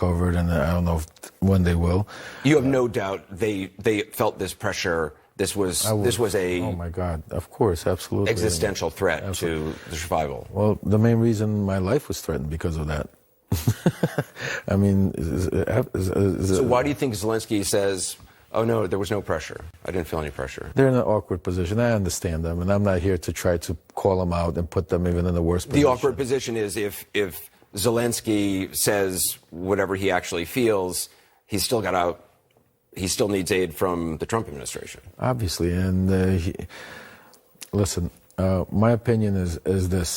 covered, and I don't know when they will. You have no doubt they felt this pressure. This was a oh my God, of course, absolutely existential threat to the survival. Well, the main reason my life was threatened because of that. I mean, So why do you think Zelensky says, "Oh no, there was no pressure. I didn't feel any pressure"? They're in an awkward position. I understand them, and I'm not here to try to call them out and put them even in the worst position. The awkward position is if Zelensky says whatever he actually feels, he still needs aid from the Trump administration. Obviously, and listen, my opinion is this: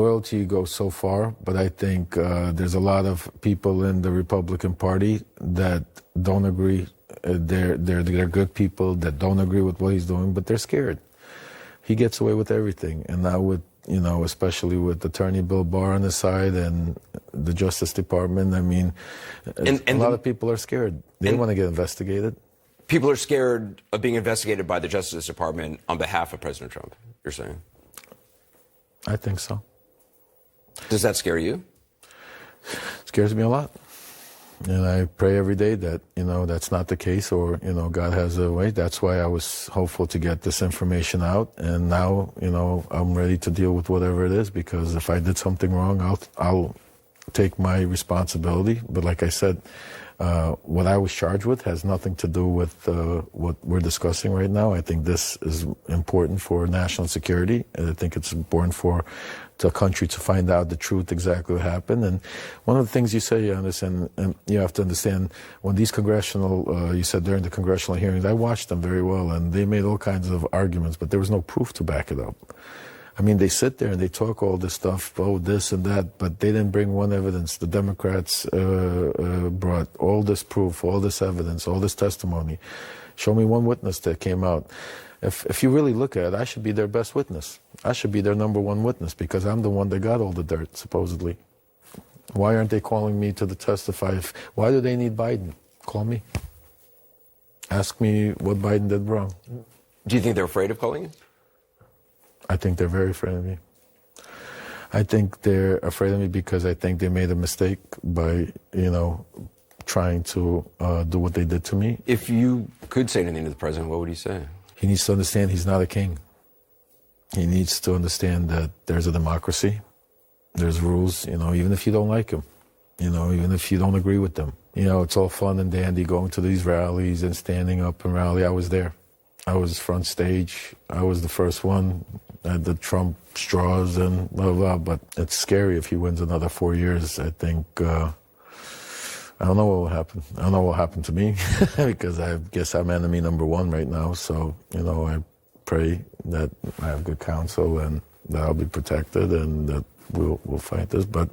loyalty goes so far, but I think there's a lot of people in the Republican Party that don't agree. They're good people that don't agree with what he's doing, but they're scared. He gets away with everything, and now with especially with Attorney Bill Barr on his side and the Justice Department, I mean, a lot of people are scared. They want to get investigated. People are scared of being investigated by the Justice Department on behalf of President Trump, you're saying? I think so. Does that scare you? It scares me a lot. And I pray every day that, that's not the case, or, God has a way. That's why I was hopeful to get this information out. And now, I'm ready to deal with whatever it is, because if I did something wrong, I'll take my responsibility. But like I said, what I was charged with has nothing to do with what we're discussing right now. I think this is important for national security. And I think it's important for the country to find out the truth, exactly what happened. And one of the things you say, and you have to understand, when these you said during the congressional hearings, I watched them very well, and they made all kinds of arguments, but there was no proof to back it up. I mean, they sit there and they talk all this stuff, this and that, but they didn't bring one evidence. The Democrats brought all this proof, all this evidence, all this testimony. Show me one witness that came out. If you really look at it, I should be their best witness. I should be their number one witness, because I'm the one that got all the dirt, supposedly. Why aren't they calling me to testify? Why do they need Biden? Call me. Ask me what Biden did wrong. Do you think they're afraid of calling you? I think they're very afraid of me. I think they're afraid of me because I think they made a mistake by, trying to do what they did to me. If you could say anything to the president, what would you say? He needs to understand he's not a king. He needs to understand that there's a democracy. There's rules, even if you don't like them, even if you don't agree with them. It's all fun and dandy going to these rallies and standing up and rally. I was there. I was front stage. I was the first one at the Trump straws and blah, blah, but it's scary if he wins another 4 years. I think, I don't know what will happen. I don't know what will happen to me because I guess I'm enemy number one right now. So, I pray that I have good counsel and that I'll be protected and that we'll fight this. But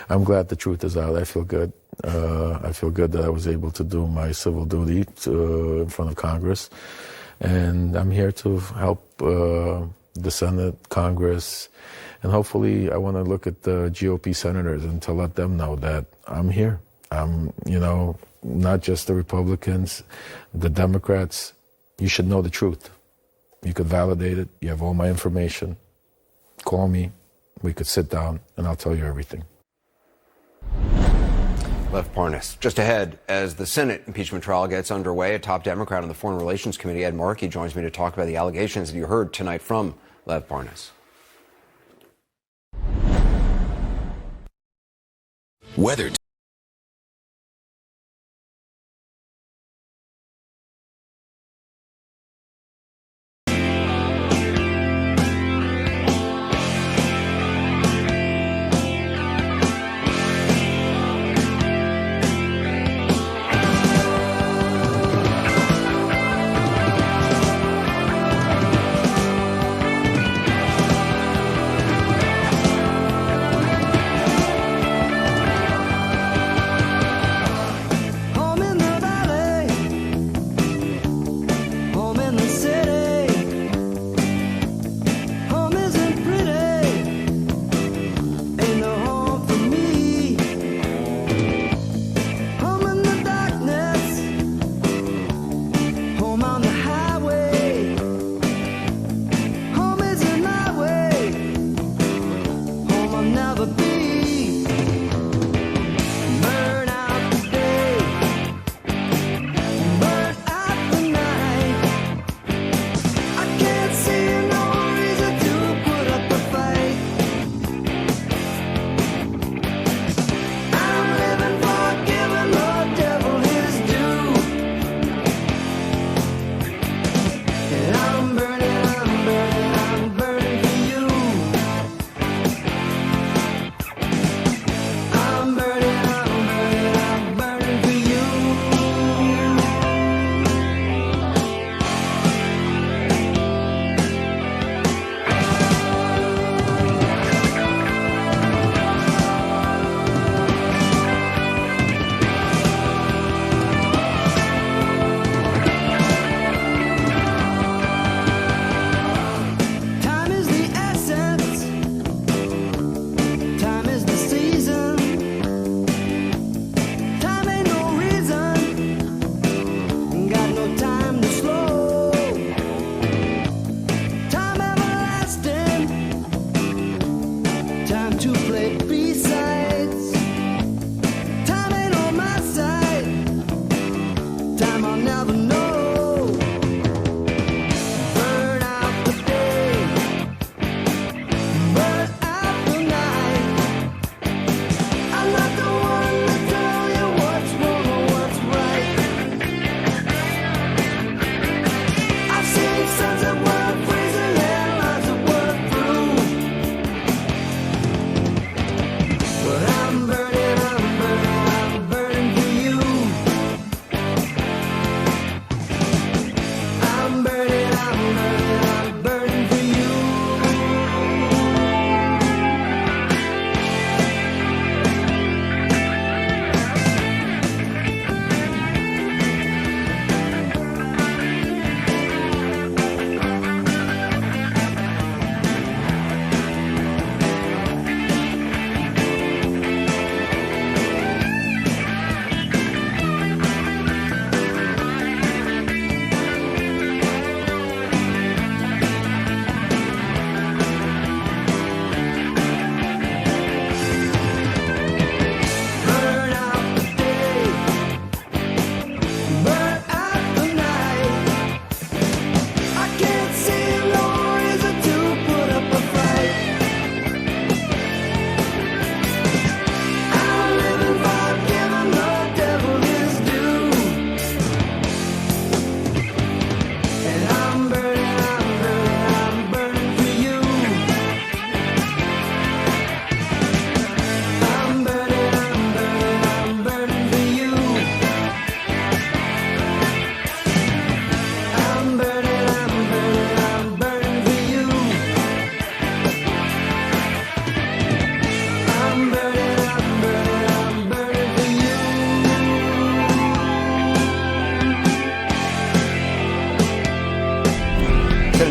I'm glad the truth is out. I feel good. I feel good that I was able to do my civil duty in front of Congress. And I'm here to help the Senate, Congress, and hopefully I want to look at the GOP senators and to let them know that I'm here. I'm, not just the Republicans, the Democrats. You should know the truth. You could validate it. You have all my information. Call me. We could sit down and I'll tell you everything. Lev Parnas. Just ahead, as the Senate impeachment trial gets underway, a top Democrat on the Foreign Relations Committee, Ed Markey, joins me to talk about the allegations that you heard tonight from Lev Parnas. Weather.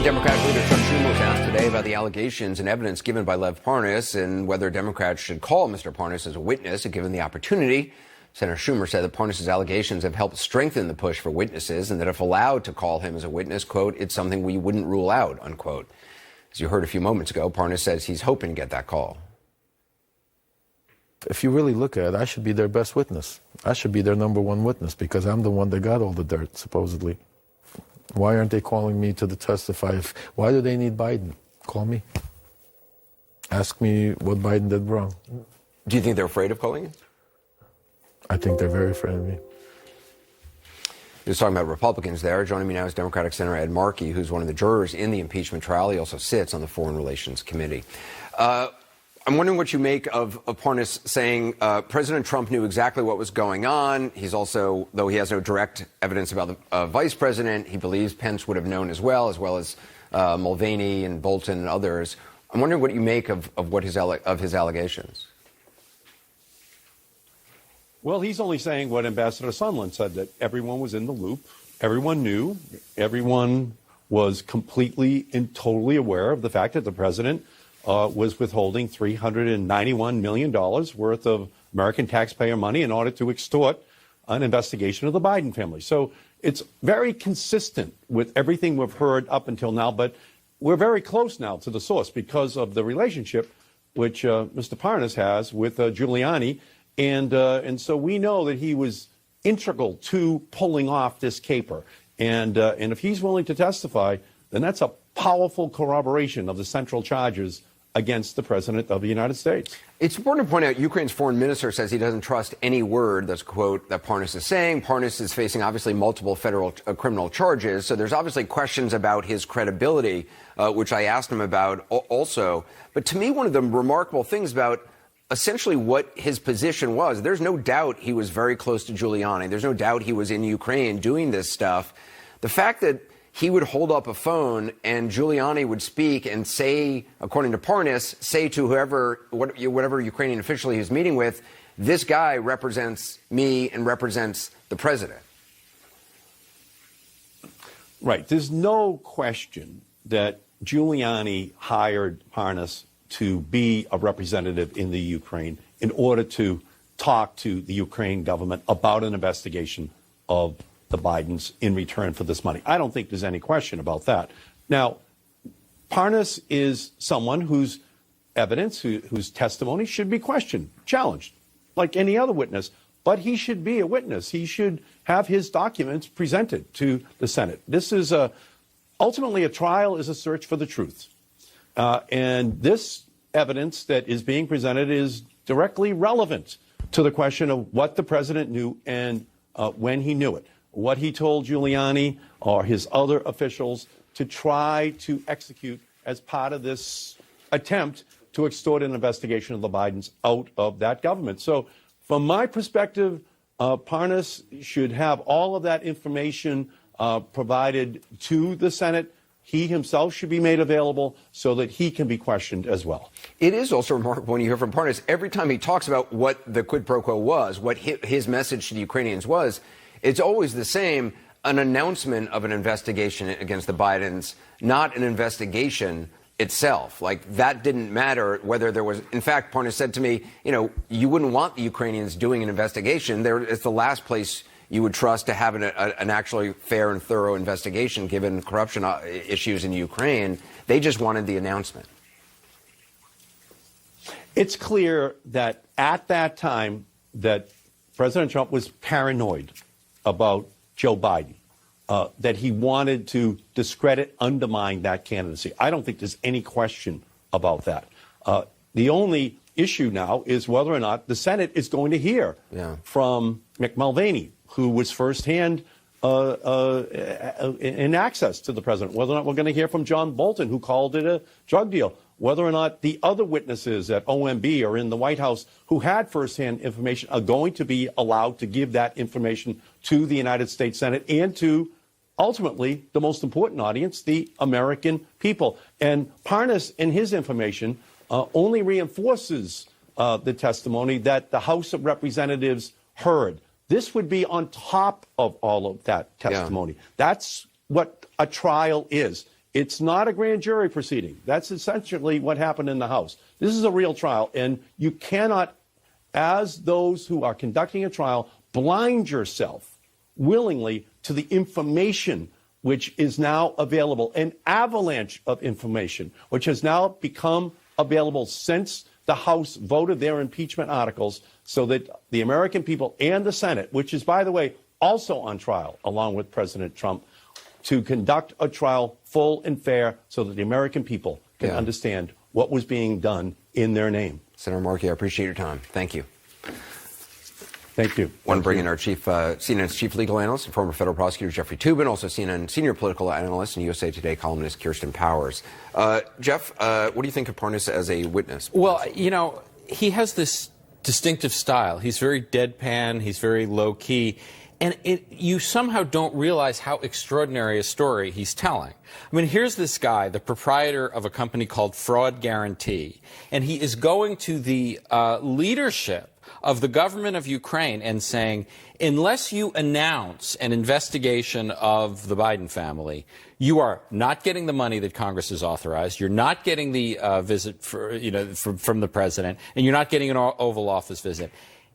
Democratic leader Chuck Schumer was asked today about the allegations and evidence given by Lev Parnas and whether Democrats should call Mr. Parnas as a witness if given the opportunity. Senator Schumer said that Parnas' allegations have helped strengthen the push for witnesses and that if allowed to call him as a witness, quote, it's something we wouldn't rule out, unquote. As you heard a few moments ago, Parnas says he's hoping to get that call. If you really look at it, I should be their best witness. I should be their number one witness because I'm the one that got all the dirt, supposedly. Why aren't they calling me to testify? Why do they need Biden? Call me. Ask me what Biden did wrong. Do you think they're afraid of calling you? I think they're very afraid of me. He was talking about Republicans there. Joining me now is Democratic Senator Ed Markey, who's one of the jurors in the impeachment trial. He also sits on the Foreign Relations Committee. I'm wondering what you make of Parnas saying President Trump knew exactly what was going on. He's also, though he has no direct evidence about the vice president, he believes Pence would have known as well as Mulvaney and Bolton and others. I'm wondering what you make of his allegations. Well, he's only saying what Ambassador Sondland said, that everyone was in the loop, everyone knew, everyone was completely and totally aware of the fact that the president was withholding $391 million worth of American taxpayer money in order to extort an investigation of the Biden family. So it's very consistent with everything we've heard up until now, but we're very close now to the source because of the relationship which Mr. Parnas has with Giuliani. And so we know that he was integral to pulling off this caper. And if he's willing to testify, then that's a powerful corroboration of the central charges against the president of the United States. It's important to point out Ukraine's foreign minister says he doesn't trust any word that's, quote, that Parnas is saying. Parnas is facing obviously multiple federal criminal charges. So there's obviously questions about his credibility, which I asked him about also. But to me, one of the remarkable things about essentially what his position was, there's no doubt he was very close to Giuliani. There's no doubt he was in Ukraine doing this stuff. The fact that he would hold up a phone and Giuliani would speak and say, according to Parnas, say to whatever Ukrainian official he was meeting with, this guy represents me and represents the president. Right. There's no question that Giuliani hired Parnas to be a representative in the Ukraine in order to talk to the Ukraine government about an investigation of the Bidens in return for this money. I don't think there's any question about that. Now, Parnas is someone whose evidence, whose testimony should be questioned, challenged, like any other witness. But he should be a witness. He should have his documents presented to the Senate. This is ultimately a trial is a search for the truth. And this evidence that is being presented is directly relevant to the question of what the president knew and when he knew it, what he told Giuliani or his other officials to try to execute as part of this attempt to extort an investigation of the Bidens out of that government. So from my perspective, Parnas should have all of that information provided to the Senate. He himself should be made available so that he can be questioned as well. It is also remarkable when you hear from Parnas, every time he talks about what the quid pro quo was, what his message to the Ukrainians was, it's always the same, an announcement of an investigation against the Bidens, not an investigation itself. Like, that didn't matter whether there was, in fact, Parnas said to me, you wouldn't want the Ukrainians doing an investigation. It's the last place you would trust to have an actually fair and thorough investigation given corruption issues in Ukraine. They just wanted the announcement. It's clear that at that time that President Trump was paranoid about Joe Biden, that he wanted to discredit, undermine that candidacy. I don't think there's any question about that. The only issue now is whether or not the Senate is going to hear from Mick Mulvaney, who was firsthand in access to the president, whether or not we're going to hear from John Bolton, who called it a drug deal, whether or not the other witnesses at OMB or in the White House who had firsthand information are going to be allowed to give that information to the United States Senate and to, ultimately, the most important audience, the American people. And Parnas, in his information, only reinforces the testimony that the House of Representatives heard. This would be on top of all of that testimony. Yeah. That's what a trial is. It's not a grand jury proceeding. That's essentially what happened in the House. This is a real trial, and you cannot, as those who are conducting a trial, blind yourself willingly to the information which is now available, an avalanche of information, which has now become available since the House voted their impeachment articles, so that the American people and the Senate, which is, by the way, also on trial along with President Trump, to conduct a trial full and fair so that the American people can understand what was being done in their name. Senator Markey, I appreciate your time. Thank you. Thank you. Want to bring in our CNN's chief legal analyst and former federal prosecutor Jeffrey Toobin, also CNN senior political analyst and USA Today columnist Kirsten Powers. Jeff, what do you think of Parnas as a witness? Well, you know, he has this distinctive style. He's very deadpan. He's very low key. And you somehow don't realize how extraordinary a story he's telling. I mean, here's this guy, the proprietor of a company called Fraud Guarantee, and he is going to the leadership of the government of Ukraine and saying, unless you announce an investigation of the Biden family, you are not getting the money that Congress has authorized, you're not getting the visit from the president, and you're not getting an Oval Office visit.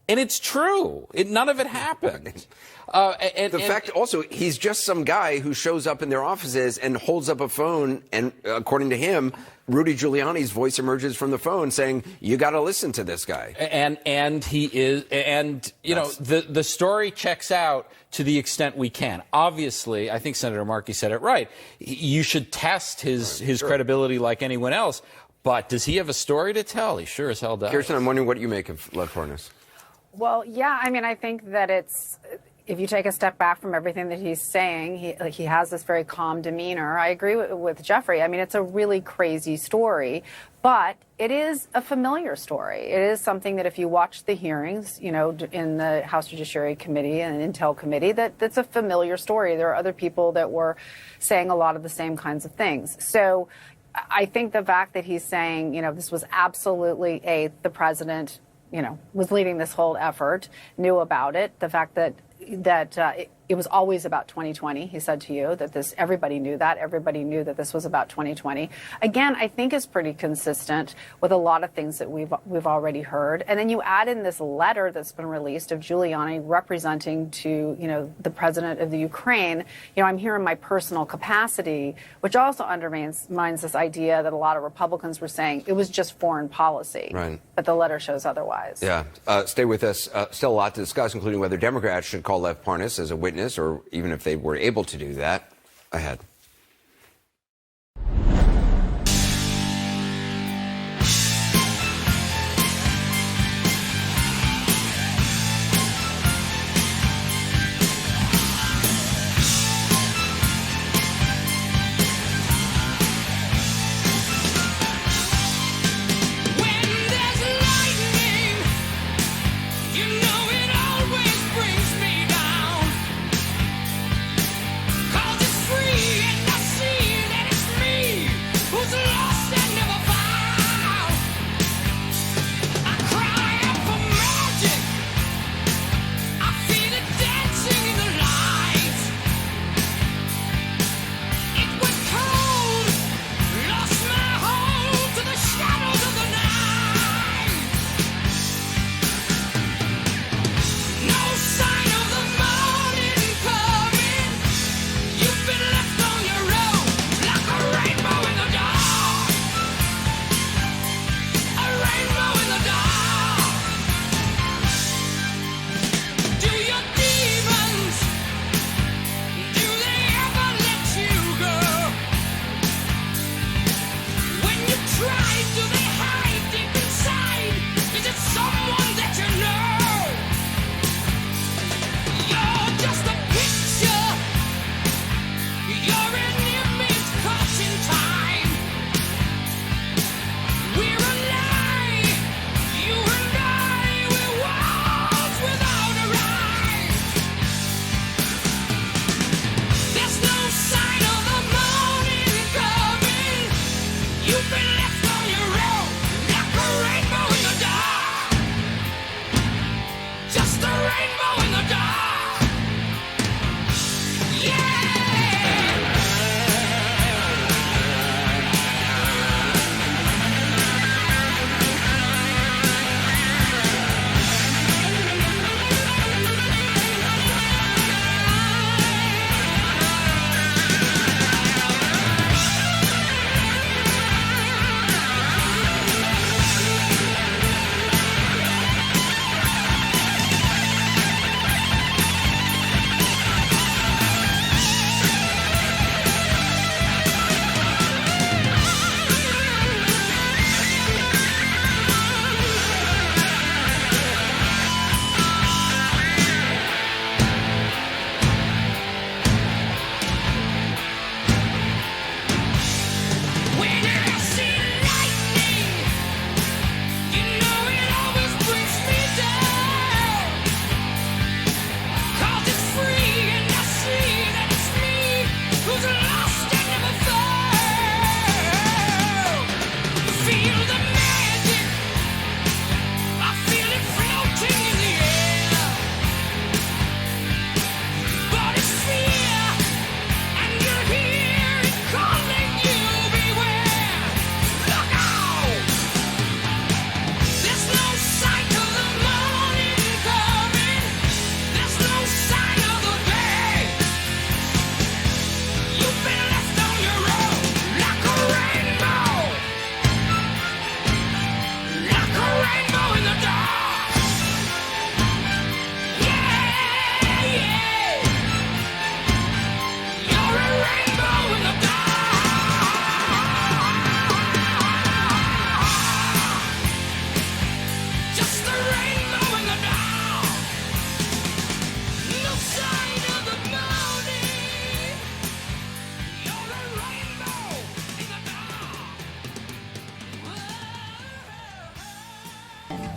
And it's true. None of it happened. The fact also, he's just some guy who shows up in their offices and holds up a phone, and according to him, Rudy Giuliani's voice emerges from the phone saying, you got to listen to this guy. And he is, and you know, the story checks out to the extent we can. Obviously, I think Senator Markey said it right. You should test his credibility like anyone else. But does he have a story to tell? He sure as hell does. Kirsten, I'm wondering what you make of Lev Parnas. Well, yeah, I mean, I think that if you take a step back from everything that he's saying, he has this very calm demeanor. I agree with Jeffrey. I mean, it's a really crazy story, but it is a familiar story. It is something that if you watch the hearings, you know, in the House Judiciary Committee and Intel Committee, that's a familiar story. There are other people that were saying a lot of the same kinds of things. So I think the fact that he's saying, you know, this was absolutely the president, you know, was leading this whole effort, knew about it. The fact that it was always about 2020. He said to you that everybody knew that. Everybody knew that this was about 2020. Again, I think is pretty consistent with a lot of things that we've already heard. And then you add in this letter that's been released of Giuliani representing to, you know, the president of the Ukraine. You know, I'm here in my personal capacity, which also undermines this idea that a lot of Republicans were saying it was just foreign policy. Right. But the letter shows otherwise. Yeah. Stay with us. Still a lot to discuss, including whether Democrats should call Lev Parnas as a witness, or even if they were able to do that. Ahead.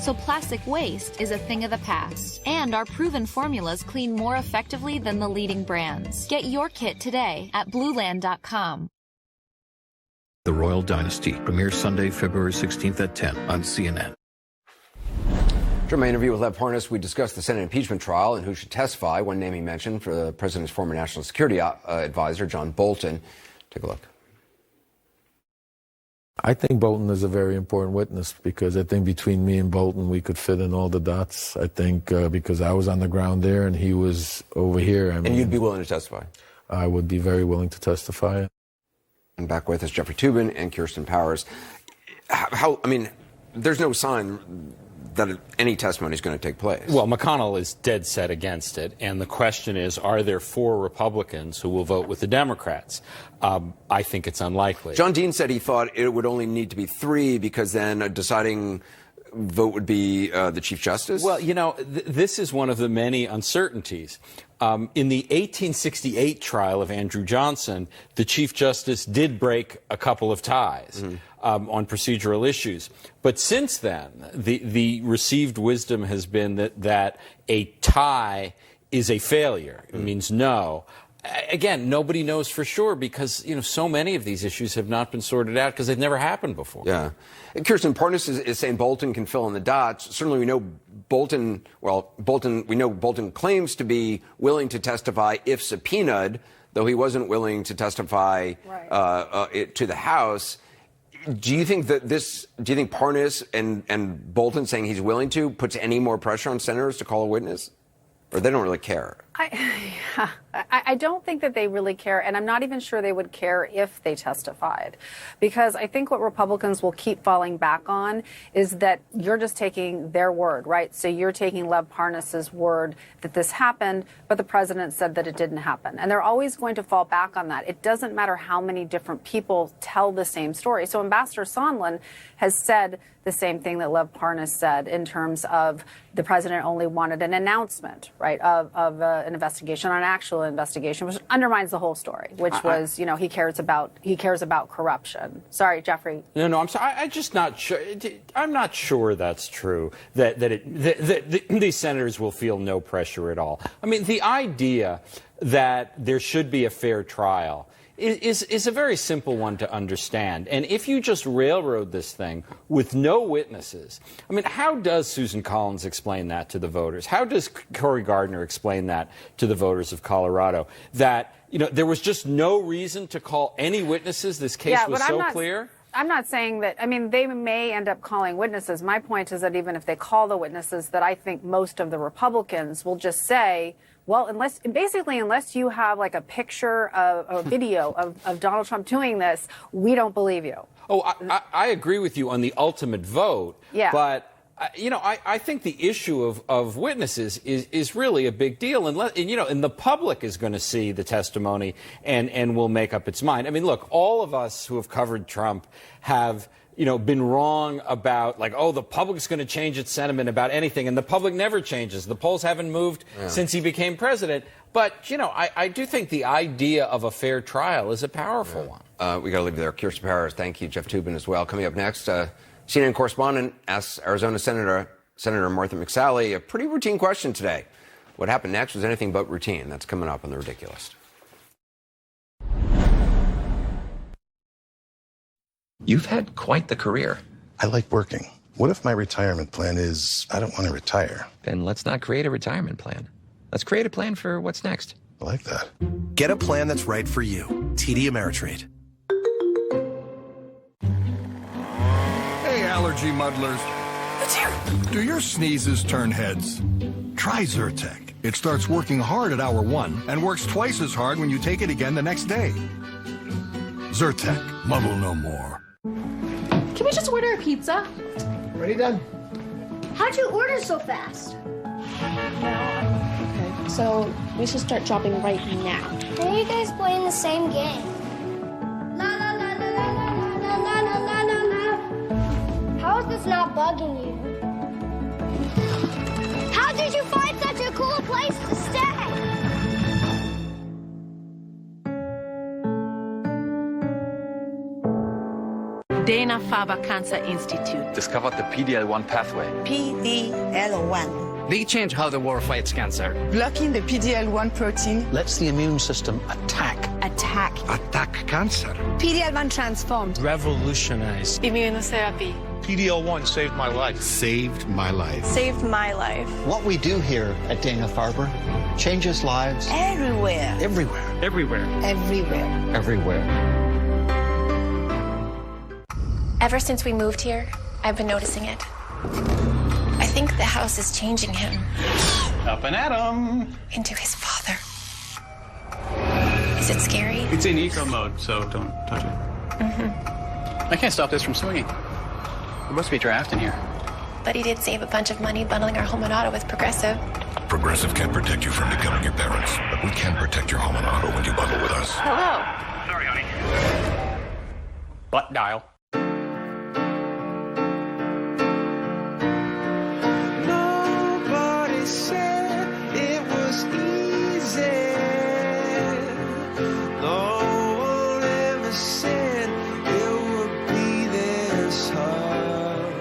So plastic waste is a thing of the past. And our proven formulas clean more effectively than the leading brands. Get your kit today at blueland.com. The Royal Dynasty premieres Sunday, February 16th at 10 on CNN. During my interview with Lev Parnas, we discussed the Senate impeachment trial and who should testify. One name he mentioned for the president's former national security advisor, John Bolton. Take a look. I think Bolton is a very important witness because I think between me and Bolton, we could fit in all the dots. I think because I was on the ground there and he was over here. And you'd be willing to testify? I would be very willing to testify. And back with us, Jeffrey Toobin and Kirsten Powers. There's no sign that any testimony is going to take place. Well, McConnell is dead set against it, and the question is, are there 4 Republicans who will vote with the Democrats? I think it's unlikely. John Dean said he thought it would only need to be 3 because then a deciding vote would be the Chief Justice? Well, this is one of the many uncertainties. In the 1868 trial of Andrew Johnson, the Chief Justice did break a couple of ties on procedural issues. But since then, the received wisdom has been that a tie is a failure. It means no. Again, nobody knows for sure because, so many of these issues have not been sorted out because they've never happened before. Yeah. Kirsten, Parnas is saying Bolton can fill in the dots. Certainly we know Bolton claims to be willing to testify if subpoenaed, though he wasn't willing to testify to the House. Do you think Parnas and Bolton saying he's willing to puts any more pressure on senators to call a witness? Or they don't really care? I don't think that they really care, and I'm not even sure they would care if they testified. Because I think what Republicans will keep falling back on is that you're just taking their word, right? So you're taking Lev Parnas's word that this happened, but the president said that it didn't happen. And they're always going to fall back on that. It doesn't matter how many different people tell the same story. So Ambassador Sondland has said the same thing that Lev Parnas said in terms of the president only wanted an announcement, right, of an investigation, an actual investigation, which undermines the whole story, which was, he cares about corruption. Sorry, Jeffrey. No, I'm sorry. I'm just not sure. I'm not sure that's true. That these senators will feel no pressure at all. I mean, the idea that there should be a fair trial is a very simple one to understand. And if you just railroad this thing with no witnesses, I mean, how does Susan Collins explain that to the voters? How does Cory Gardner explain that to the voters of Colorado? That, there was just no reason to call any witnesses. This case was so clear. I'm not saying that, they may end up calling witnesses. My point is that even if they call the witnesses, that I think most of the Republicans will just say, well, unless you have like a picture of a video of Donald Trump doing this, we don't believe you. Oh, I agree with you on the ultimate vote. Yeah. But, I think the issue of witnesses is really a big deal. And the public is going to see the testimony and will make up its mind. I mean, look, all of us who have covered Trump have been wrong about the public's going to change its sentiment about anything, and the public never changes. The polls haven't moved since he became president. But, I do think the idea of a fair trial is a powerful one. We got to leave it there. Kirsten Powers, thank you. Jeff Toobin as well. Coming up next, CNN correspondent asks Arizona Senator Martha McSally a pretty routine question today. What happened next was anything but routine. That's coming up on The Ridiculous. You've had quite the career. I like working. What if my retirement plan is I don't want to retire? Then let's not create a retirement plan. Let's create a plan for what's next. I like that. Get a plan that's right for you. TD Ameritrade. Hey, allergy muddlers. It's here. Do your sneezes turn heads? Try Zyrtec. It starts working hard at hour 1 and works twice as hard when you take it again the next day. Zyrtec. Muddle no more. Can we just order a pizza? Ready, done. How'd you order so fast? Okay, so we should start shopping right now. Why are you guys playing the same game? La la la la la la la la la la la la. How is this not bugging you? How did you find such a cool place to stay? Day Dana-Farber Cancer Institute. Discovered the PDL1 pathway. PDL1. They change how the world fights cancer. Blocking the PDL1 protein lets the immune system attack cancer. PDL1 transformed. Revolutionize. Immunotherapy. PDL1 saved my life. Saved my life. Saved my life. What we do here at Dana-Farber changes lives Everywhere. everywhere. Everywhere. Everywhere. Everywhere. Ever since we moved here, I've been noticing it. I think the house is changing him. Up and at 'em. Into his father. Is it scary? It's in eco mode, so don't touch it. I can't stop this from swinging. There must be a draft in here. But he did save a bunch of money bundling our home and auto with Progressive. Progressive can't protect you from becoming your parents, but we can protect your home and auto when you bundle with us. Hello. Sorry, honey. Butt dial. Nobody said it was easy. No one ever said it would be this hard.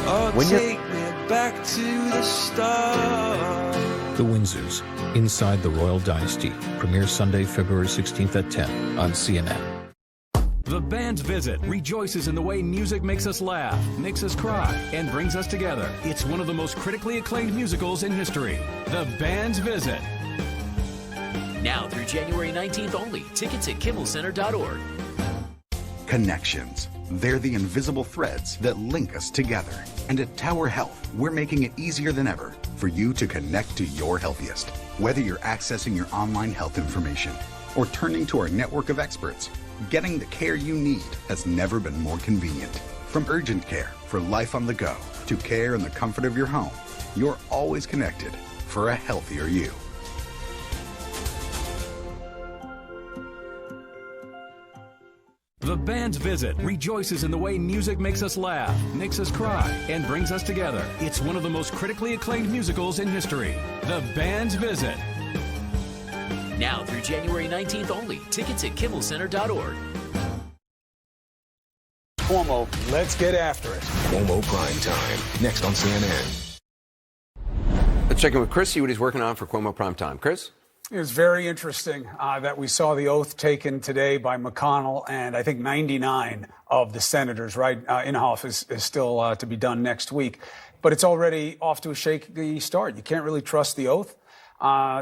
Oh, take me back to the start. The Windsors, Inside the Royal Dynasty, premieres Sunday, February 16th at 10 on CNN. The Band's Visit rejoices in the way music makes us laugh, makes us cry, and brings us together. It's one of the most critically acclaimed musicals in history. The Band's Visit. Now through January 19th only. Tickets at KimmelCenter.org. Connections. They're the invisible threads that link us together. And at Tower Health, we're making it easier than ever for you to connect to your healthiest. Whether you're accessing your online health information or turning to our network of experts, getting the care you need has never been more convenient. From urgent care for life on the go to care in the comfort of your home, you're always connected for a healthier you. The Band's Visit rejoices in the way music makes us laugh, makes us cry, and brings us together. It's one of the most critically acclaimed musicals in history. The Band's Visit. Now through January 19th only. Tickets at KimmelCenter.org. Cuomo, let's get after it. Cuomo Prime Time, next on CNN. Let's check in with Chris, see what he's working on for Cuomo Prime Time. Chris? It was very interesting that we saw the oath taken today by McConnell, and I think 99 of the senators, right? Inhofe is still to be done next week. But it's already off to a shaky start. You can't really trust the oath.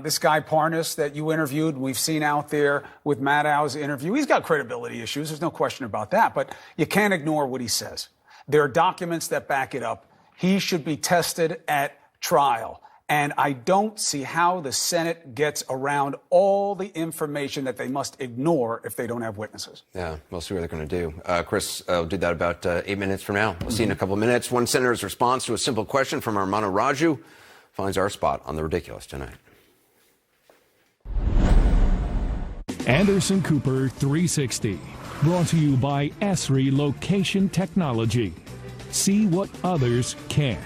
This guy Parnas that you interviewed, we've seen out there with Maddow's interview. He's got credibility issues. There's no question about that. But you can't ignore what he says. There are documents that back it up. He should be tested at trial. And I don't see how the Senate gets around all the information that they must ignore if they don't have witnesses. Yeah, we'll see what they're going to do. Chris, I'll do that about 8 minutes from now. We'll see you in a couple of minutes. One senator's response to a simple question from Armando Raju finds our spot on The Ridiculous tonight. Anderson Cooper 360, brought to you by Esri Location Technology. See what others can't.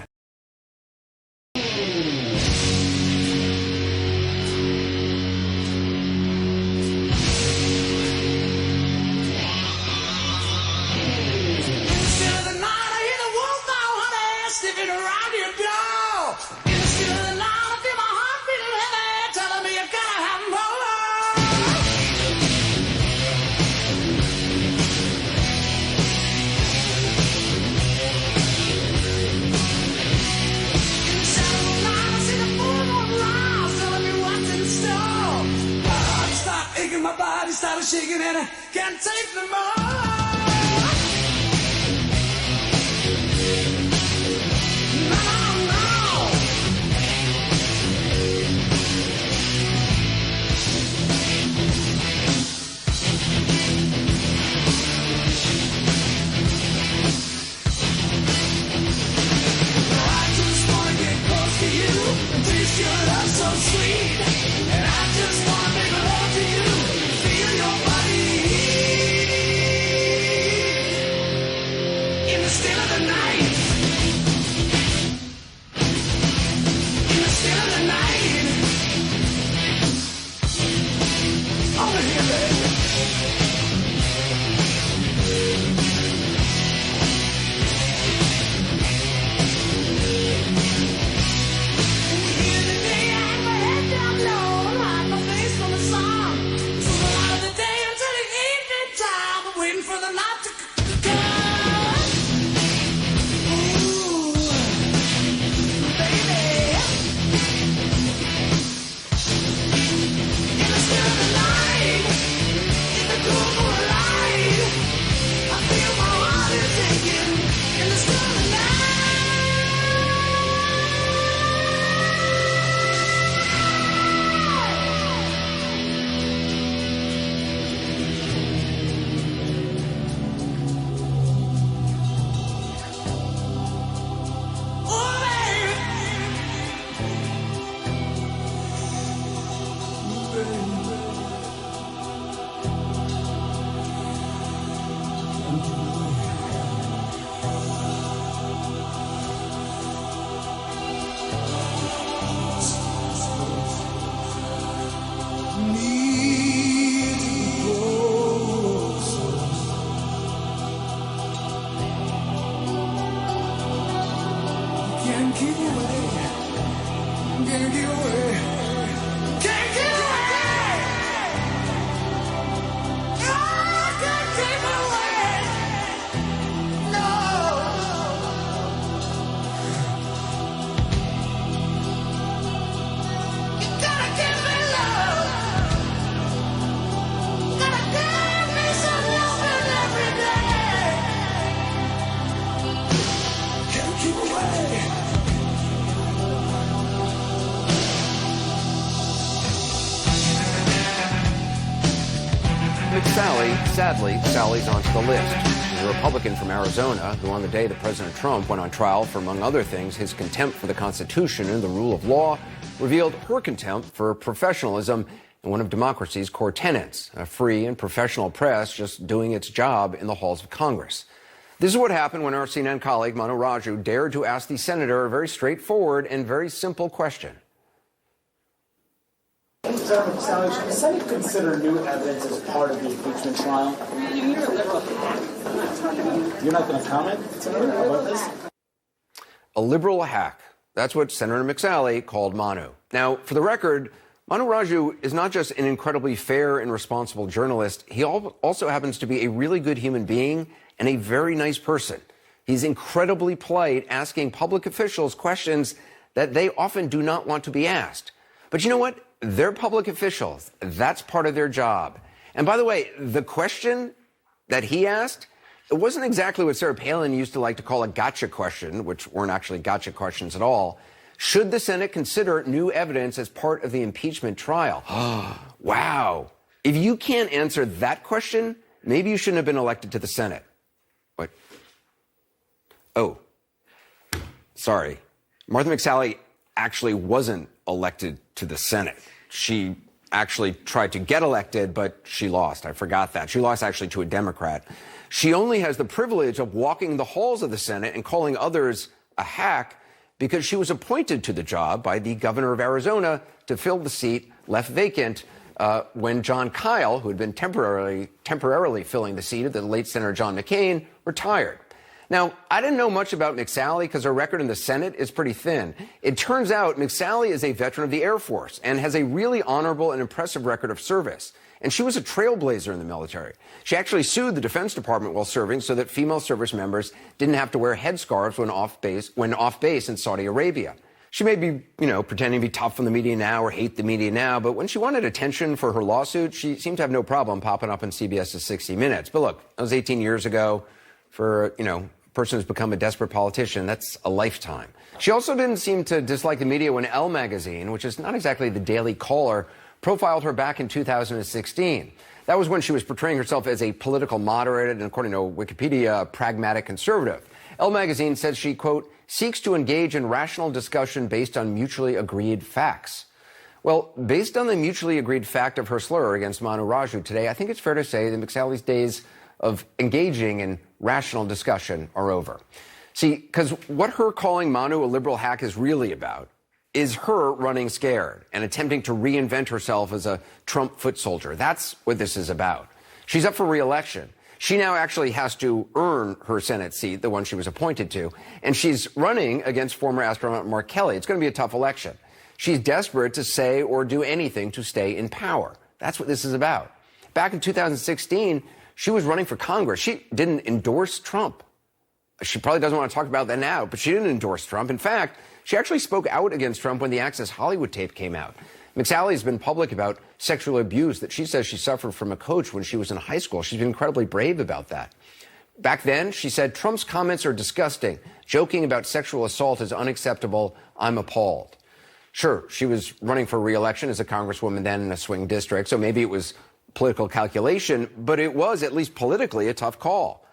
My body started shaking and I can't take no more. I just wanna get close to you and taste your love so sweet, and I just wanna make love to you. Feel your body in the still of the night. In the still of the night. Over here, baby. Can't get away. Can't get away. I can't keep away. No. You gotta give me love. Gotta give me some loving every day. Can't keep away. McSally, sadly, Sally's onto the list. She's a Republican from Arizona who, on the day that President Trump went on trial for, among other things, his contempt for the Constitution and the rule of law, revealed her contempt for professionalism and one of democracy's core tenets, a free and professional press just doing its job in the halls of Congress. This is what happened when our CNN colleague, Manu Raju, dared to ask the senator a very straightforward and very simple question. Senator McSally, should the Senate consider new evidence as part of the impeachment trial? You're not going to comment, Senator, about this? A liberal hack. That's what Senator McSally called Manu. Now, for the record, Manu Raju is not just an incredibly fair and responsible journalist. He also happens to be a really good human being and a very nice person. He's incredibly polite, asking public officials questions that they often do not want to be asked. But you know what? They're public officials. That's part of their job. And by the way, the question that he asked, it wasn't exactly what Sarah Palin used to like to call a gotcha question, which weren't actually gotcha questions at all. Should the Senate consider new evidence as part of the impeachment trial? Wow. If you can't answer that question, maybe you shouldn't have been elected to the Senate. What? Oh, sorry. Martha McSally actually wasn't elected to the Senate. She actually tried to get elected, but she lost. I forgot that. She lost actually to a Democrat. She only has the privilege of walking the halls of the Senate and calling others a hack because she was appointed to the job by the governor of Arizona to fill the seat left vacant when John Kyle, who had been temporarily filling the seat of the late Senator John McCain, retired. Now, I didn't know much about McSally because her record in the Senate is pretty thin. It turns out McSally is a veteran of the Air Force and has a really honorable and impressive record of service. And she was a trailblazer in the military. She actually sued the Defense Department while serving so that female service members didn't have to wear headscarves when off base in Saudi Arabia. She may be, pretending to be tough on the media now or hate the media now, but when she wanted attention for her lawsuit, she seemed to have no problem popping up in CBS's 60 Minutes. But look, that was 18 years ago. For, a person who's become a desperate politician, that's a lifetime. She also didn't seem to dislike the media when Elle magazine, which is not exactly the Daily Caller, profiled her back in 2016. That was when she was portraying herself as a political moderate and, according to Wikipedia, a pragmatic conservative. Elle magazine says she, quote, seeks to engage in rational discussion based on mutually agreed facts. Well, based on the mutually agreed fact of her slur against Manu Raju today, I think it's fair to say that McSally's days of engaging in rational discussion are over. See, because what her calling Manu a liberal hack is really about is her running scared and attempting to reinvent herself as a Trump foot soldier. That's what this is about. She's up for re-election. She now actually has to earn her Senate seat, the one she was appointed to, and she's running against former astronaut Mark Kelly. It's going to be a tough election. She's desperate to say or do anything to stay in power. That's what this is about. Back in 2016, she was running for Congress. She didn't endorse Trump. She probably doesn't want to talk about that now, but she didn't endorse Trump. In fact, she actually spoke out against Trump when the Access Hollywood tape came out. McSally has been public about sexual abuse that she says she suffered from a coach when she was in high school. She's been incredibly brave about that. Back then, she said, Trump's comments are disgusting. Joking about sexual assault is unacceptable. I'm appalled. Sure, she was running for re-election as a congresswoman then in a swing district, so maybe it was political calculation, but it was, at least politically, a tough call.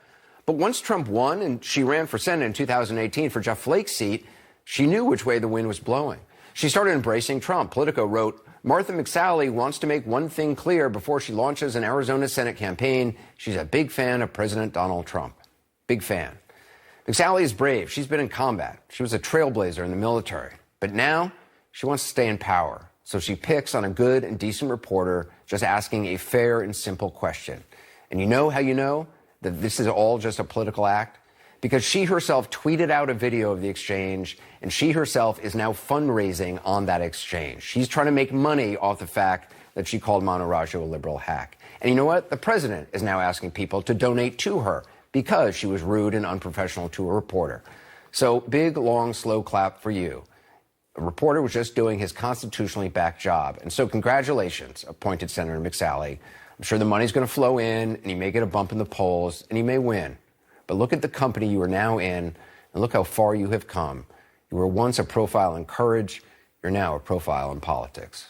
But once Trump won and she ran for Senate in 2018 for Jeff Flake's seat, she knew which way the wind was blowing. She started embracing Trump. Politico wrote, Martha McSally wants to make one thing clear before she launches an Arizona Senate campaign. She's a big fan of President Donald Trump. Big fan. McSally is brave. She's been in combat. She was a trailblazer in the military. But now she wants to stay in power. So she picks on a good and decent reporter just asking a fair and simple question. And you know how you know that this is all just a political act? because she herself tweeted out a video of the exchange, and she herself is now fundraising on that exchange. She's trying to make money off the fact that she called Manu Raju a liberal hack. And you know what? The president is now asking people to donate to her because she was rude and unprofessional to a reporter. So big, long, slow clap for you. A reporter was just doing his constitutionally backed job. And so congratulations, appointed Senator McSally. I'm sure the money's going to flow in, and he may get a bump in the polls, and he may win. But look at the company you are now in, and look how far you have come. You were once a profile in courage. You're now a profile in politics.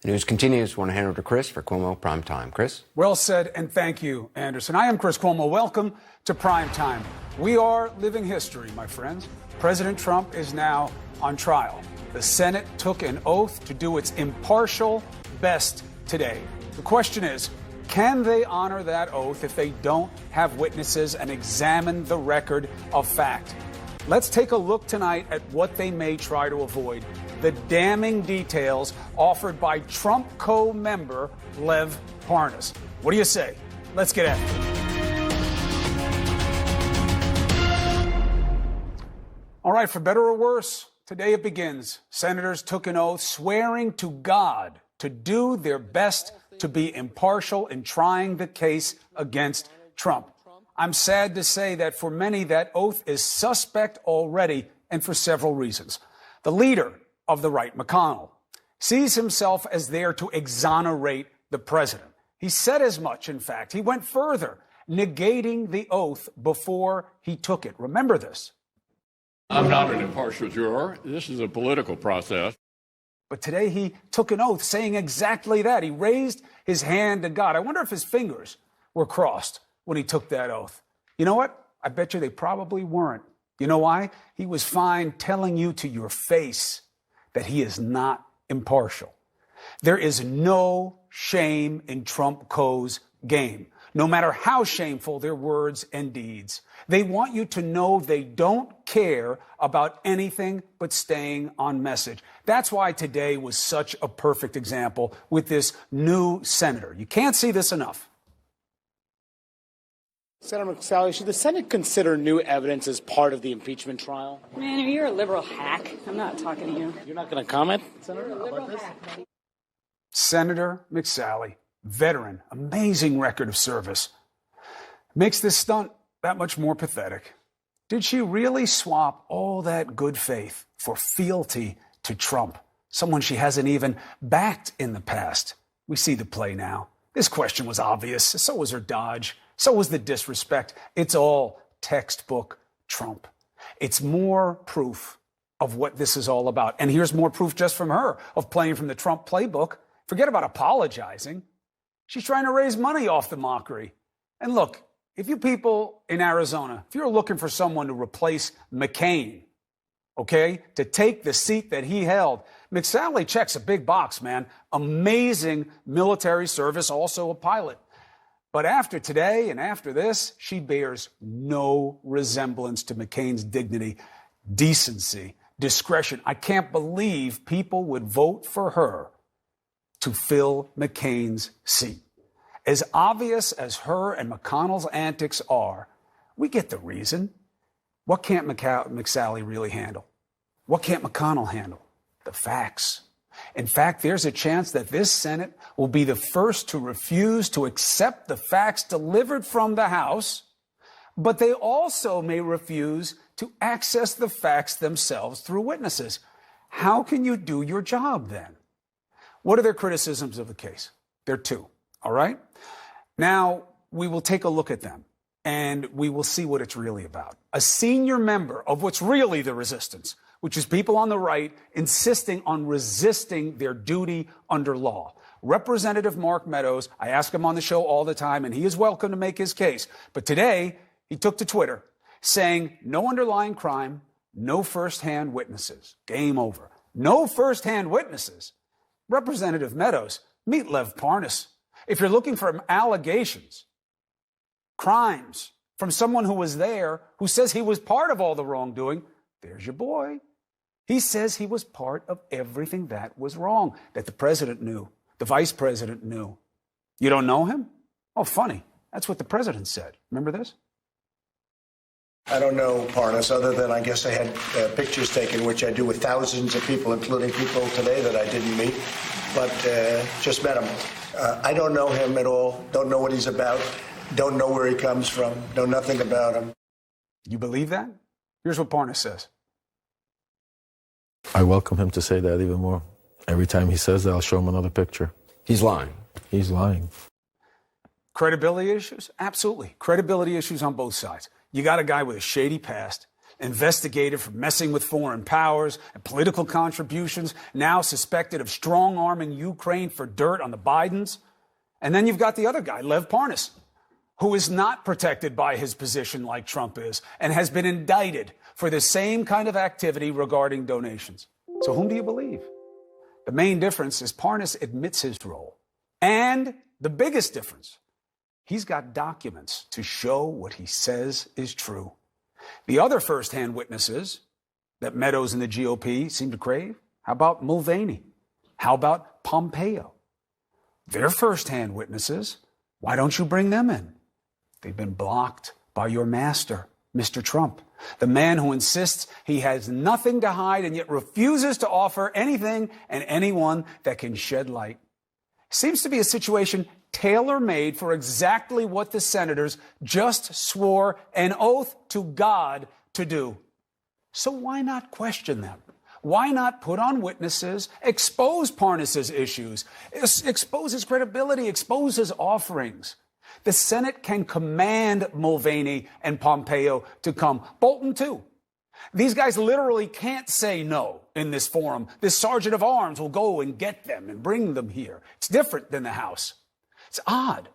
The news continues. I want to hand over to Chris for Cuomo Prime Time. Chris? Well said, and thank you, Anderson. I am Chris Cuomo. Welcome to Prime Time. We are living history, my friends. President Trump is now on trial. The Senate took an oath to do its impartial best today. The question is, can they honor that oath if they don't have witnesses and examine the record of fact? Let's take a look tonight at what they may try to avoid. The damning details offered by Trump co-member Lev Parnas. What do you say? Let's get after it. All right, for better or worse, today it begins. Senators took an oath swearing to God to do their best to be impartial in trying the case against Trump. I'm sad to say that for many, that oath is suspect already, and for several reasons. The leader of the right, McConnell, sees himself as there to exonerate the president. He said as much, in fact. He went further, negating the oath before he took it. Remember this. I'm not an impartial juror. This is a political process. But today he took an oath saying exactly that. He raised his hand to God. I wonder if his fingers were crossed when he took that oath. You know what? I bet you they probably weren't. You know why? He was fine telling you to your face that he is not impartial. There is no shame in Trump Co.'s game, no matter how shameful their words and deeds. They want you to know they don't care about anything but staying on message. That's why today was such a perfect example with this new senator. You can't see this enough. Senator McSally, should the Senate consider new evidence as part of the impeachment trial? Man, you're a liberal hack. I'm not talking to you. You're not going to comment, Senator, about this? Senator McSally, veteran, amazing record of service, makes this stunt that much more pathetic. Did she really swap all that good faith for fealty to Trump, someone she hasn't even backed in the past? We see the play now. This question was obvious. So was her dodge. So was the disrespect. It's all textbook Trump. It's more proof of what this is all about. And here's more proof just from her of playing from the Trump playbook. Forget about apologizing. She's trying to raise money off the mockery. And look, if you people in Arizona, if you're looking for someone to replace McCain, okay, to take the seat that he held, McSally checks a big box, man. Amazing military service, also a pilot. But after today and after this, she bears no resemblance to McCain's dignity, decency, discretion. I can't believe people would vote for her to fill McCain's seat. As obvious as her and McConnell's antics are, we get the reason. What can't McSally really handle? What can't McConnell handle? The facts. In fact, there's a chance that this Senate will be the first to refuse to accept the facts delivered from the House, but they also may refuse to access the facts themselves through witnesses. How can you do your job then? What are their criticisms of the case? There are two, all right? Now, we will take a look at them, and we will see what it's really about. A senior member of what's really the resistance, which is people on the right insisting on resisting their duty under law. Representative Mark Meadows, I ask him on the show all the time, and he is welcome to make his case. But today, he took to Twitter saying, no underlying crime, no firsthand witnesses. Game over. No firsthand witnesses. Representative Meadows, meet Lev Parnas. If you're looking for allegations, crimes from someone who was there, who says he was part of all the wrongdoing, there's your boy. He says he was part of everything that was wrong, that the president knew, the vice president knew. You don't know him? Oh, funny. That's what the president said. Remember this? I don't know Parnas, other than I guess I had pictures taken, which I do with thousands of people, including people today that I didn't meet, but just met him. I don't know him at all, don't know what he's about, don't know where he comes from, know nothing about him. You believe that? Here's what Parnas says. I welcome him to say that even more. Every time he says that, I'll show him another picture. He's lying. He's lying. Credibility issues? Absolutely. Credibility issues on both sides. You got a guy with a shady past, investigated for messing with foreign powers and political contributions, now suspected of strong-arming Ukraine for dirt on the Bidens. And then you've got the other guy, Lev Parnas, who is not protected by his position like Trump is and has been indicted for the same kind of activity regarding donations. So whom do you believe? The main difference is Parnas admits his role. And the biggest difference, he's got documents to show what he says is true. The other first-hand witnesses that Meadows and the GOP seem to crave, how about Mulvaney? How about Pompeo? They're first-hand witnesses. Why don't you bring them in? They've been blocked by your master, Mr. Trump, the man who insists he has nothing to hide and yet refuses to offer anything and anyone that can shed light. Seems to be a situation tailor-made for exactly what the senators just swore an oath to God to do. So why not question them? Why not put on witnesses, expose Parnas's issues, expose his credibility, expose his offerings? The Senate can command Mulvaney and Pompeo to come. Bolton, too. These guys literally can't say no in this forum. This sergeant of arms will go and get them and bring them here. It's different than the House. It's odd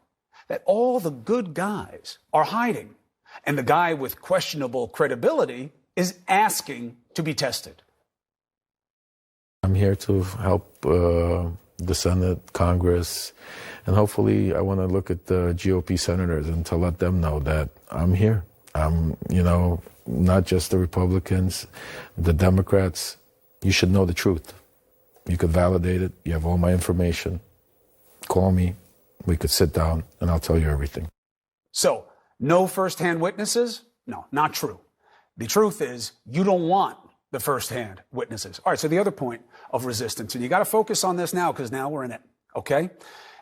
that all the good guys are hiding, and the guy with questionable credibility is asking to be tested. I'm here to help the Senate, Congress, and hopefully I want to look at the GOP senators and to let them know that I'm here. I'm, not just the Republicans, the Democrats. You should know the truth. You could validate it. You have all my information. Call me. We could sit down and I'll tell you everything. So, no first-hand witnesses? No, not true. The truth is you don't want the first-hand witnesses. All right, so the other point of resistance, and you got to focus on this now because now we're in it, okay?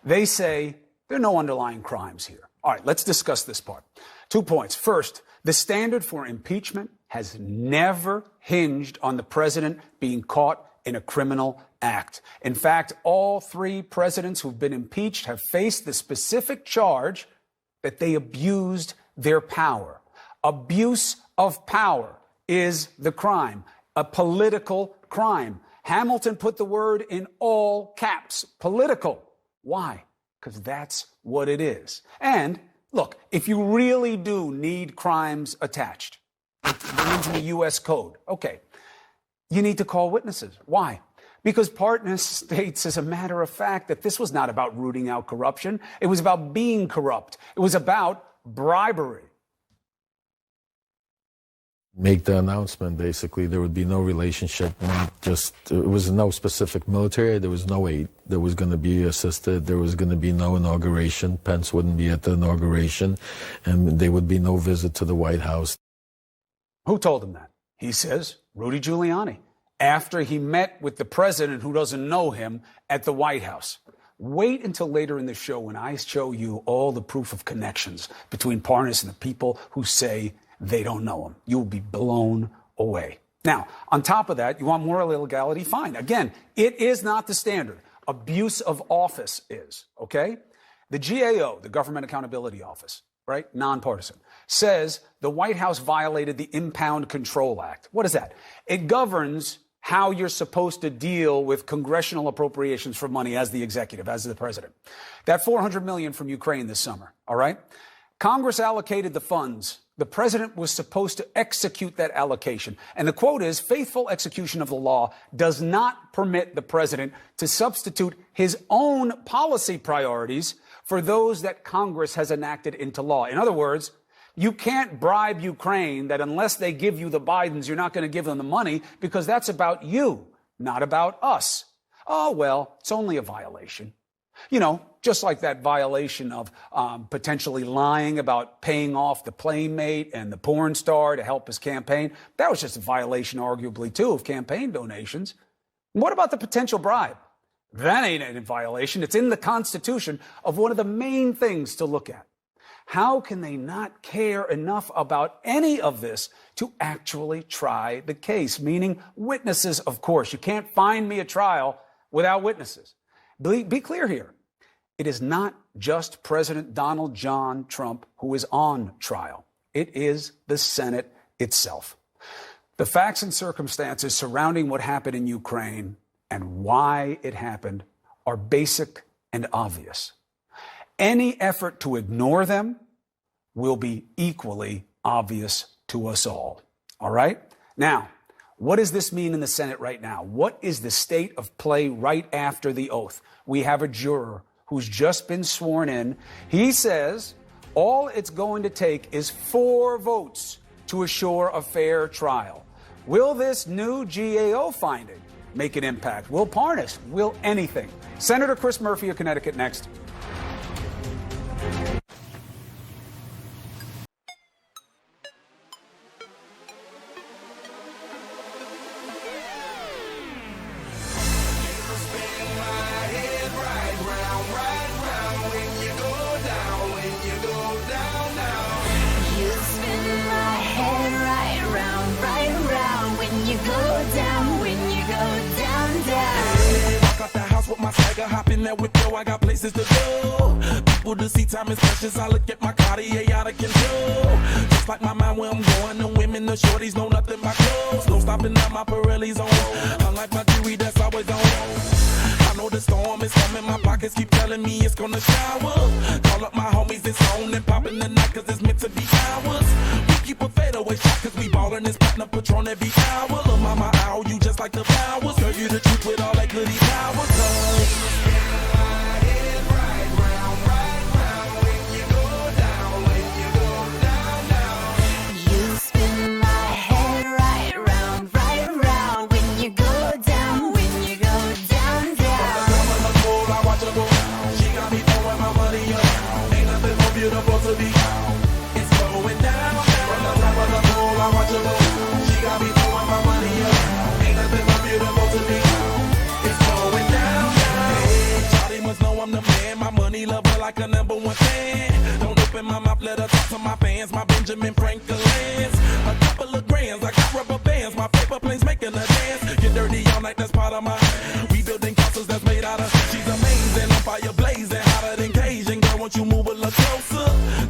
They say there are no underlying crimes here. All right, let's discuss this part. 2 points. First, the standard for impeachment has never hinged on the president being caught in a criminal act. In fact, all 3 presidents who've been impeached have faced the specific charge that they abused their power. Abuse of power is the crime, a political crime. Hamilton put the word in all caps, political. Why? Because that's what it is. And look, if you really do need crimes attached, into the U.S. Code, okay, you need to call witnesses. Why? Because Parnas states, as a matter of fact, that this was not about rooting out corruption. It was about being corrupt. It was about bribery. Make the announcement, basically. There would be no relationship, it was no specific military. There was no aid that was going to be assisted. There was going to be no inauguration. Pence wouldn't be at the inauguration, and there would be no visit to the White House. Who told him that? He says Rudy Giuliani, after he met with the president who doesn't know him at the White House. Wait until later in the show when I show you all the proof of connections between Parnas and the people who say they don't know him. You'll be blown away. Now, on top of that, you want moral illegality? Fine. Again, it is not the standard. Abuse of office is, okay? The GAO, the Government Accountability Office, right, nonpartisan, says the White House violated the Impound Control Act. What is that? It governs how you're supposed to deal with congressional appropriations for money as the executive, as the president. That $400 million from Ukraine this summer, all right? Congress allocated the funds. The president was supposed to execute that allocation. And the quote is, faithful execution of the law does not permit the president to substitute his own policy priorities for those that Congress has enacted into law. In other words, you can't bribe Ukraine that unless they give you the Bidens, you're not going to give them the money because that's about you, not about us. Oh, well, it's only a violation. You know, just like that violation of potentially lying about paying off the playmate and the porn star to help his campaign. That was just a violation, arguably, too, of campaign donations. What about the potential bribe? That ain't in violation. It's in the Constitution of one of the main things to look at. How can they not care enough about any of this to actually try the case? Meaning witnesses, of course. You can't find me a trial without witnesses. Be clear here. It is not just President Donald John Trump who is on trial. It is the Senate itself. The facts and circumstances surrounding what happened in Ukraine and why it happened are basic and obvious. Any effort to ignore them will be equally obvious to us all. All right? Now, what does this mean in the Senate right now? What is the state of play right after the oath? We have a juror who's just been sworn in. He says all it's going to take is 4 votes to assure a fair trial. Will this new GAO finding make an impact? Will Parnas? Will anything? Senator Chris Murphy of Connecticut next. Hop in that whip, yo, I got places to go. People to see, time is precious. I look at my Cartier out of control. Just like my mind where I'm going, the women, the shorties know nothing but clothes. No stopping at my Pirelli's on. Unlike my jewelry, that's always on. I know the storm is coming, my pockets keep telling me it's gonna shower. Call up my homies, it's on and popping the night, cause it's meant to be ours. We keep a fadeaway shot, cause we ballin' this platinum Patron every hour. Look, mama, ow, you just like the flowers. Girl, you the truth with all that goody power, cause like a number 1 fan. Don't open my mouth, let her talk to my fans. My Benjamin Franklin's. A couple of grands, I got rubber bands. My paper planes making a dance. Get dirty all night, that's part of my. We building castles that's made out of. She's amazing, on fire blazing, hotter than Cajun. Girl, won't you move a little closer?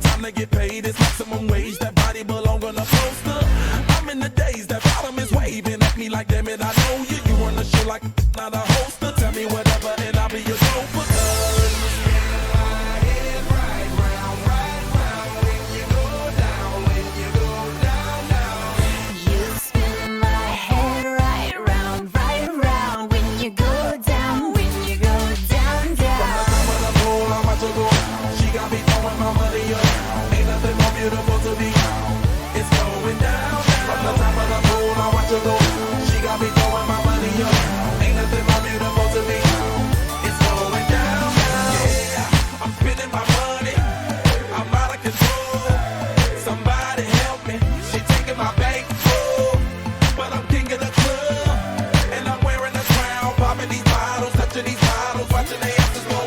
Time to get paid, it's maximum wage. That body belong on a poster. I'm in the days, that bottom is waving at me like, damn it, I know you. You run the show like not a hoster. Tell me whatever, and I'll be your chauffeur. Beautiful to be, it's going down. From the top of the pool, I watch her go. She got me throwing my money up. Ain't nothing more beautiful to me. It's going down. Yeah, I'm spending my money. I'm out of control. Somebody help me. She taking my bank full, but I'm king of the club, and I'm wearing a crown. Popping these bottles, touching these bottles, watching they asses go.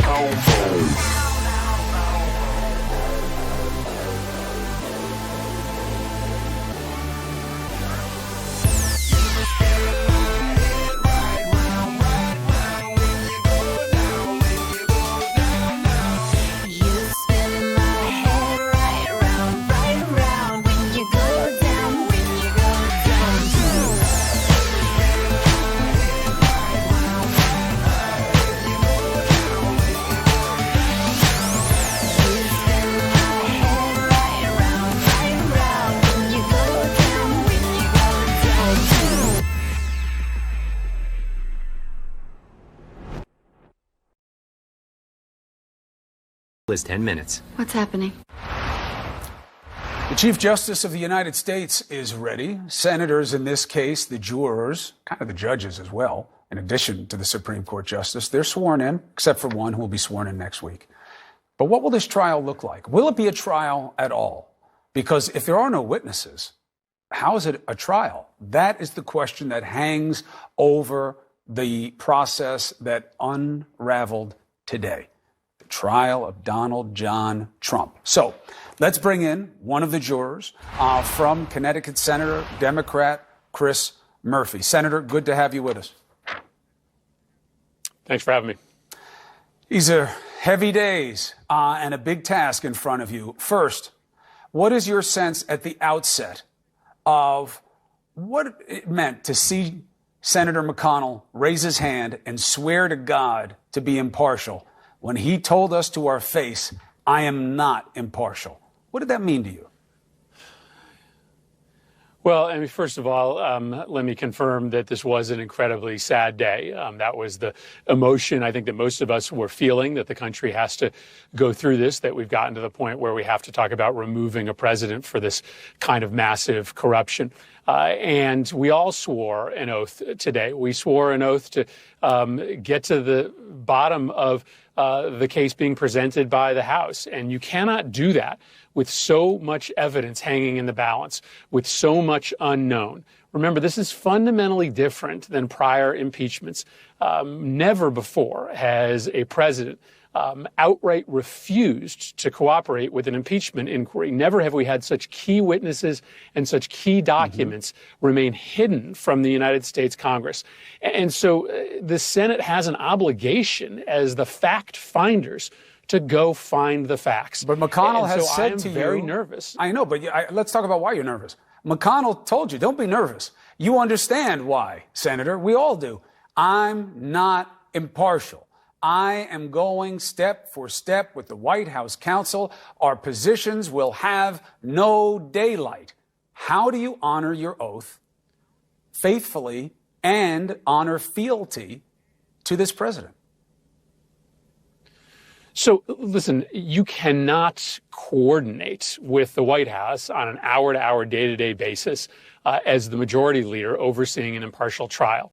Is 10 minutes. What's happening? The Chief Justice of the United States is ready. Senators, in this case, the jurors, kind of the judges as well, in addition to the Supreme Court Justice, they're sworn in, except for one who will be sworn in next week. But what will this trial look like? Will it be a trial at all? Because if there are no witnesses, how is it a trial? That is the question that hangs over the process that unraveled today. The trial of Donald John Trump. So let's bring in one of the jurors from Connecticut Senator, Democrat Chris Murphy. Senator, good to have you with us. Thanks for having me. These are heavy days and a big task in front of you. First, what is your sense at the outset of what it meant to see Senator McConnell raise his hand and swear to God to be impartial when he told us to our face, I am not impartial? What did that mean to you? Well, I mean, first of all, let me confirm that this was an incredibly sad day. That was the emotion I think that most of us were feeling, that the country has to go through this, that we've gotten to the point where we have to talk about removing a president for this kind of massive corruption. And we all swore an oath today. We swore an oath to get to the bottom of the case being presented by the House. And you cannot do that with so much evidence hanging in the balance, with so much unknown. Remember, this is fundamentally different than prior impeachments. Never before has a president outright refused to cooperate with an impeachment inquiry. Never have we had such key witnesses and such key documents remain hidden from the United States Congress. And so the Senate has an obligation as the fact finders to go find the facts. But McConnell has said to you, very nervous. I know, but let's talk about why you're nervous. McConnell told you, don't be nervous. You understand why, Senator. We all do. I'm not impartial. I am going step for step with the White House counsel. Our positions will have no daylight. How do you honor your oath faithfully and honor fealty to this president? So, listen, you cannot coordinate with the White House on an hour-to-hour, day-to-day basis as the majority leader overseeing an impartial trial.